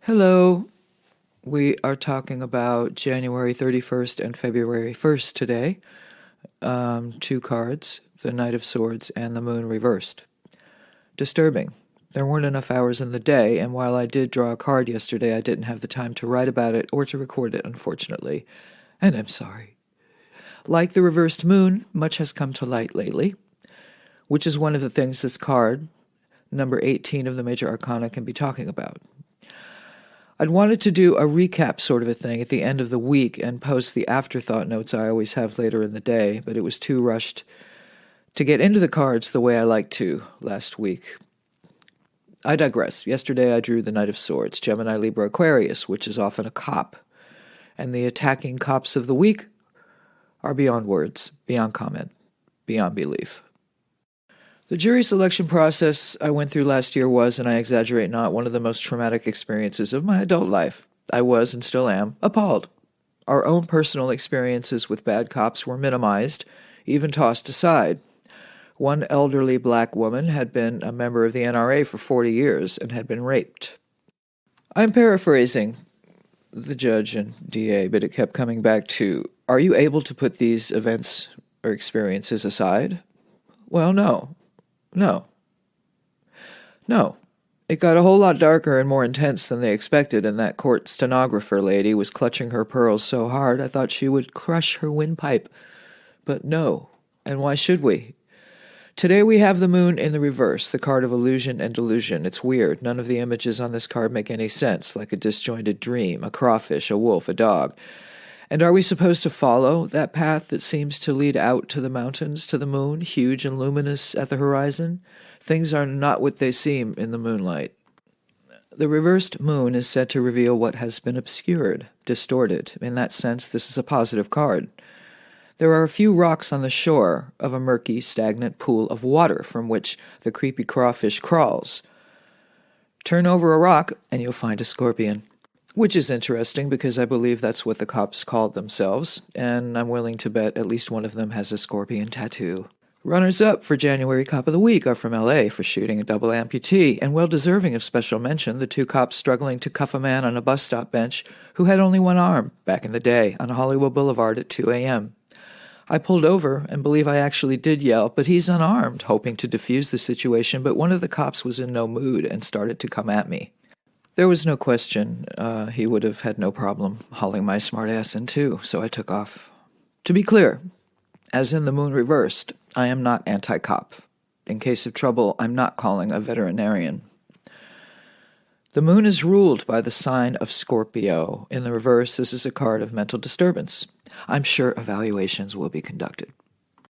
Hello. We are talking about January 31st and February 1st today. Two cards, the Knight of Swords and the Moon reversed. Disturbing. There weren't enough hours in the day, and while I did draw a card yesterday, I didn't have the time to write about it or to record it, unfortunately. And I'm sorry. Like the reversed moon, much has come to light lately, which is one of the things this card, number 18 of the Major Arcana, can be talking about. I'd wanted to do a recap sort of a thing at the end of the week and post the afterthought notes I always have later in the day, but it was too rushed to get into the cards the way I liked to last week. I digress. Yesterday I drew the Knight of Swords, Gemini, Libra, Aquarius, which is often a cop. And the attacking cops of the week are beyond words, beyond comment, beyond belief. The jury selection process I went through last year was, and I exaggerate not, one of the most traumatic experiences of my adult life. I was, and still am, appalled. Our own personal experiences with bad cops were minimized, even tossed aside. One elderly black woman had been a member of the NRA for 40 years and had been raped. I'm paraphrasing the judge and DA, but it kept coming back to, are you able to put these events or experiences aside? Well, no. No. It got a whole lot darker and more intense than they expected, and that court stenographer lady was clutching her pearls so hard I thought she would crush her windpipe. But no. And why should we? Today we have the moon in the reverse, the card of illusion and delusion. It's weird. None of the images on this card make any sense, like a disjointed dream, a crawfish, a wolf, a dog. And are we supposed to follow that path that seems to lead out to the mountains, to the moon, huge and luminous at the horizon? Things are not what they seem in the moonlight. The reversed moon is said to reveal what has been obscured, distorted. In that sense, this is a positive card. There are a few rocks on the shore of a murky, stagnant pool of water from which the creepy crawfish crawls. Turn over a rock and you'll find a scorpion. Which is interesting because I believe that's what the cops called themselves, and I'm willing to bet at least one of them has a scorpion tattoo. Runners-up for January Cop of the Week are from L.A. for shooting a double amputee, and well-deserving of special mention, the two cops struggling to cuff a man on a bus stop bench who had only one arm, back in the day, on Hollywood Boulevard at 2 a.m. I pulled over and believe I actually did yell, but he's unarmed, hoping to defuse the situation, but one of the cops was in no mood and started to come at me. There was no question he would have had no problem hauling my smart ass in too, so I took off. To be clear, as in the moon reversed, I am not anti-cop. In case of trouble, I'm not calling a veterinarian. The moon is ruled by the sign of Scorpio. In the reverse, this is a card of mental disturbance. I'm sure evaluations will be conducted.